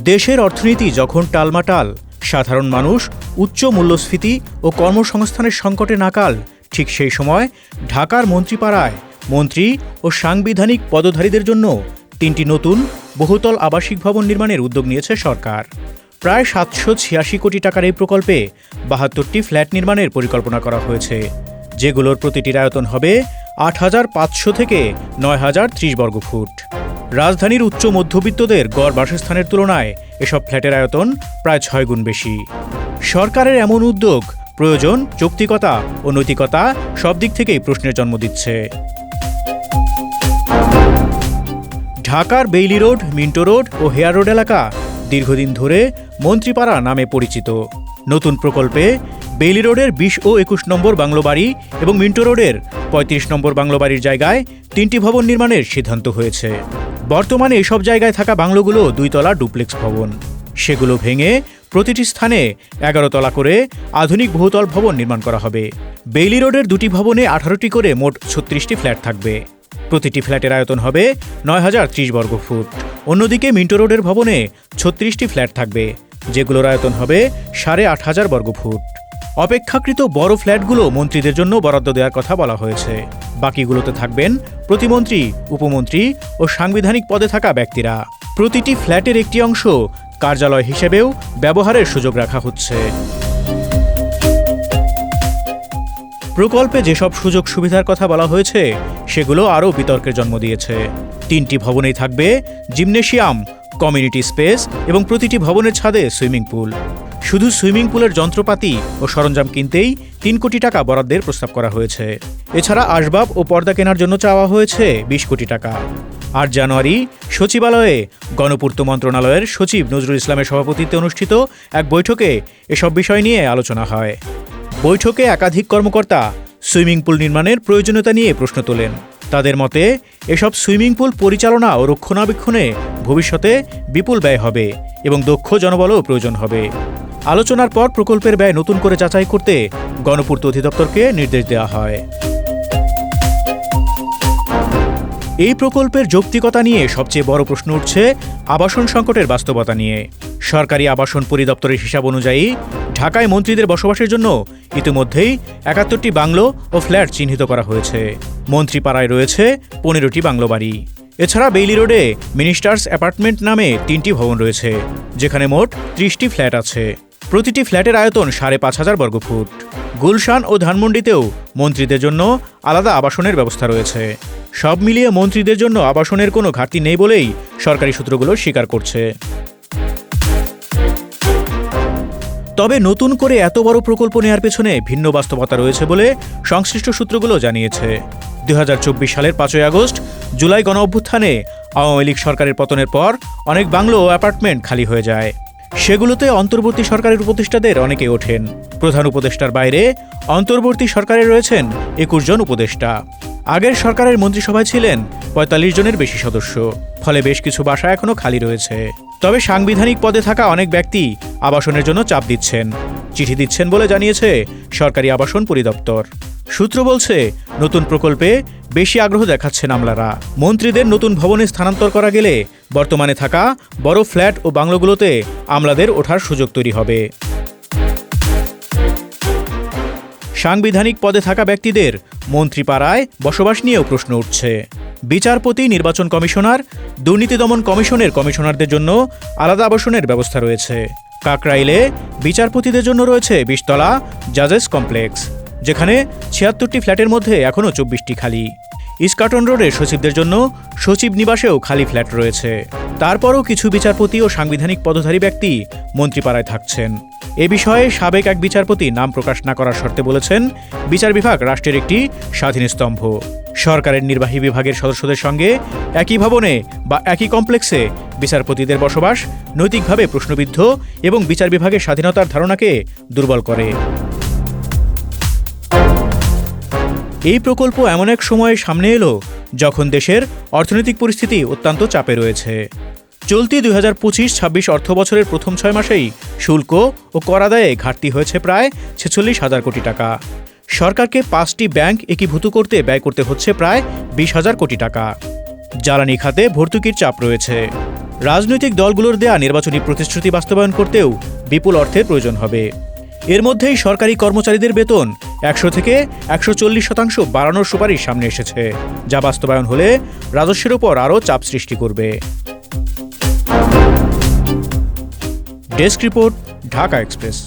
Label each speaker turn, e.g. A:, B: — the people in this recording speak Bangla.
A: দেশের অর্থনীতি যখন টালমাটাল, সাধারণ মানুষ উচ্চ মূল্যস্ফীতি ও কর্মসংস্থানের সংকটে নাকাল, ঠিক সেই সময় ঢাকার মন্ত্রীপাড়ায় মন্ত্রী ও সাংবিধানিক পদধারীদের জন্য ৩টি নতুন বহুতল আবাসিক ভবন নির্মাণের উদ্যোগ নিয়েছে সরকার। প্রায় ৭৮৬ কোটি টাকার এই প্রকল্পে ৭২টি ফ্ল্যাট নির্মাণের পরিকল্পনা করা হয়েছে, যেগুলোর প্রতিটির আয়তন হবে ৮৫০০ থেকে ৯০৩০ বর্গফুট। রাজধানীর উচ্চ মধ্যবিত্তদের গড় বাসস্থানের তুলনায় এসব ফ্ল্যাটের আয়তন প্রায় ৬ গুণ বেশি। সরকারের এমন উদ্যোগ প্রয়োজন, যৌক্তিকতা ও নৈতিকতা সব দিক থেকেই প্রশ্নের জন্ম দিচ্ছে। ঢাকার বেইলি রোড, মিন্টো রোড ও হেয়ার রোড এলাকা দীর্ঘদিন ধরে মন্ত্রীপাড়া নামে পরিচিত। নতুন প্রকল্পে বেইলি রোডের ২০ ও ২১ নম্বর বাংলো বাড়ি এবং মিন্টো রোডের ৩৫ নম্বর বাংলো বাড়ির জায়গায় ৩টি ভবন নির্মাণের সিদ্ধান্ত হয়েছে। বর্তমানে এসব জায়গায় থাকা বাংলোগুলো ২ তলা ডুপ্লেক্স ভবন। সেগুলো ভেঙে প্রতিটি স্থানে ১১ তলা করে আধুনিক বহুতল ভবন নির্মাণ করা হবে। বেইলি রোডের ২টি ভবনে ১৮টি করে মোট ৩৬টি ফ্ল্যাট থাকবে। প্রতিটি ফ্ল্যাটের আয়তন হবে ৯০৩০ বর্গফুট। অন্যদিকে মিন্টো রোডের ভবনে ৩৬টি ফ্ল্যাট থাকবে, যেগুলোর আয়তন হবে ৮৫০০ বর্গফুট। অপেক্ষাকৃত বড় ফ্ল্যাটগুলো মন্ত্রীদের জন্য বরাদ্দ দেওয়ার কথা বলা হয়েছে। বাকিগুলোতে থাকবেন প্রতিমন্ত্রী, উপমন্ত্রী ও সাংবিধানিক পদে থাকা ব্যক্তিরা। প্রতিটি ফ্ল্যাটের একটি অংশ কার্যালয় হিসেবেও ব্যবহারের সুযোগ রাখা হচ্ছে। প্রকল্পে যেসব সুযোগ সুবিধার কথা বলা হয়েছে সেগুলো আরও বিতর্কের জন্ম দিয়েছে। ৩টি ভবনেই থাকবে জিমনেশিয়াম, কমিউনিটি স্পেস এবং প্রতিটি ভবনের ছাদে সুইমিং পুল। শুধু সুইমিং পুলের যন্ত্রপাতি ও সরঞ্জাম কিনতেই ৩ কোটি টাকা বরাদ্দের প্রস্তাব করা হয়েছে। এছাড়া আসবাব ও পর্দা কেনার জন্য চাওয়া হয়েছে ২০ কোটি টাকা। ৮ জানুয়ারি সচিবালয়ে গণপূর্ত মন্ত্রণালয়ের সচিব নজরুল ইসলামের সভাপতিত্বে অনুষ্ঠিত এক বৈঠকে এসব বিষয় নিয়ে আলোচনা হয়। বৈঠকে একাধিক কর্মকর্তা সুইমিং পুল নির্মাণের প্রয়োজনীয়তা নিয়ে প্রশ্ন তোলেন। তাদের মতে এসব সুইমিং পুল পরিচালনা ও রক্ষণাবেক্ষণে ভবিষ্যতে বিপুল ব্যয় হবে এবং দক্ষ জনবলও প্রয়োজন হবে। আলোচনার পর প্রকল্পের ব্যয় নতুন করে যাচাই করতে গণপূর্ত অধিদপ্তরকে নির্দেশ দেওয়া হয়। এই প্রকল্পের যৌক্তিকতা নিয়ে সবচেয়ে বড় প্রশ্ন উঠছে আবাসন সংকটের বাস্তবতা নিয়ে। সরকারি আবাসন পরিদপ্তরের হিসাব অনুযায়ী ঢাকায় মন্ত্রীদের বসবাসের জন্য ইতিমধ্যেই ৭১টি বাংলো ও ফ্ল্যাট চিহ্নিত করা হয়েছে। মন্ত্রীপাড়ায় রয়েছে ১৫টি বাংলো বাড়ি। এছাড়া বেইলি রোডে মিনিস্টার্স অ্যাপার্টমেন্ট নামে ৩টি ভবন রয়েছে, যেখানে মোট ৩০টি ফ্ল্যাট আছে। প্রতিটি ফ্ল্যাটের আয়তন ৫৫০০ বর্গফুট। গুলশান ও ধানমন্ডিতেও মন্ত্রীদের জন্য আলাদা আবাসনের ব্যবস্থা রয়েছে। সব মিলিয়ে মন্ত্রীদের জন্য আবাসনের কোনো ঘাটতি নেই বলেই সরকারি সূত্রগুলো স্বীকার করছে। তবে নতুন করে এত বড় প্রকল্প নেয়ার পেছনে ভিন্ন বাস্তবতা রয়েছে বলে সংশ্লিষ্ট সূত্রগুলো জানিয়েছে। ২০২৪ সালের ৫ই আগস্ট জুলাই গণঅভ্যুত্থানে আওয়ামী লীগ সরকারের পতনের পর অনেক বাংলো ও অ্যাপার্টমেন্ট খালি হয়ে যায়। সেগুলোতে অন্তর্বর্তী সরকারের উপদেষ্টাদের অনেকে ওঠেন। প্রধান উপদেষ্টার বাইরে অন্তর্বর্তী সরকারে রয়েছেন ২১ জন উপদেষ্টা। আগের সরকারের মন্ত্রিসভায় ছিলেন ৪৫ জনের বেশি সদস্য। ফলে বেশ কিছু বাসা এখনও খালি রয়েছে। তবে সাংবিধানিক পদে থাকা অনেক ব্যক্তি আবাসনের জন্য চাপ দিচ্ছেন, চিঠি দিচ্ছেন বলে জানিয়েছে সরকারি আবাসন পরিদপ্তর। সূত্র বলছে, নতুন প্রকল্পে বেশি আগ্রহ দেখাচ্ছেন আমলারা। মন্ত্রীদের নতুন ভবনে স্থানান্তর করা গেলে বর্তমানে থাকা বড় ফ্ল্যাট ও বাংলোগুলোতে আমলাদের ওঠার সুযোগ তৈরি হবে। সাংবিধানিক পদে থাকা ব্যক্তিদের মন্ত্রীপাড়ায় বসবাস নিয়েও প্রশ্ন উঠছে। বিচারপতি, নির্বাচন কমিশনার, দুর্নীতি দমন কমিশনের কমিশনারদের জন্য আলাদা আবাসনের ব্যবস্থা রয়েছে। কাকরাইলে বিচারপতিদের জন্য রয়েছে ২০ তলা জাজেস কমপ্লেক্স, যেখানে ৭৬টি ফ্ল্যাটের মধ্যে এখনও ২৪টি খালি। ইস্কাটন রোডে সচিবদের জন্য সচিব নিবাসেও খালি ফ্ল্যাট রয়েছে। তারপরও কিছু বিচারপতি ও সাংবিধানিক পদধারী ব্যক্তি মন্ত্রীপাড়ায় থাকছেন। এ বিষয়ে সাবেক এক বিচারপতি নাম প্রকাশ না করার শর্তে বলেছেন, বিচার বিভাগ রাষ্ট্রের একটি স্বাধীন স্তম্ভ। সরকারের নির্বাহী বিভাগের সদস্যদের সঙ্গে একই ভবনে বা একই কমপ্লেক্সে বিচারপতিদের বসবাস নৈতিকভাবে প্রশ্নবিদ্ধ এবং বিচার বিভাগের স্বাধীনতার ধারণাকে দুর্বল করে। এই প্রকল্প এমন এক সময়ে সামনে এলো যখন দেশের অর্থনৈতিক পরিস্থিতি অত্যন্ত চাপে রয়েছে। চলতি ২০২৫-২৬ অর্থবছরের প্রথম ৬ মাসেই শুল্ক ও কর আদায়ে ঘাটতি হয়েছে প্রায় ৪৬,০০০ কোটি টাকা। সরকারকে ৫টি ব্যাংক একীভূত করতে ব্যয় করতে হচ্ছে প্রায় ২০,০০০ কোটি টাকা। জ্বালানি খাতে ভর্তুকির চাপ রয়েছে। রাজনৈতিক দলগুলোর দেয়া নির্বাচনী প্রতিশ্রুতি বাস্তবায়ন করতেও বিপুল অর্থের প্রয়োজন হবে। এর মধ্যেই সরকারি কর্মচারীদের বেতন ১০০ থেকে ১৪০% বাড়ানোর সুপারিশ সামনে এসেছে, যা বাস্তবায়ন হলে রাজস্বের উপর আরও চাপ সৃষ্টি করবে। Desk report, Dhaka express.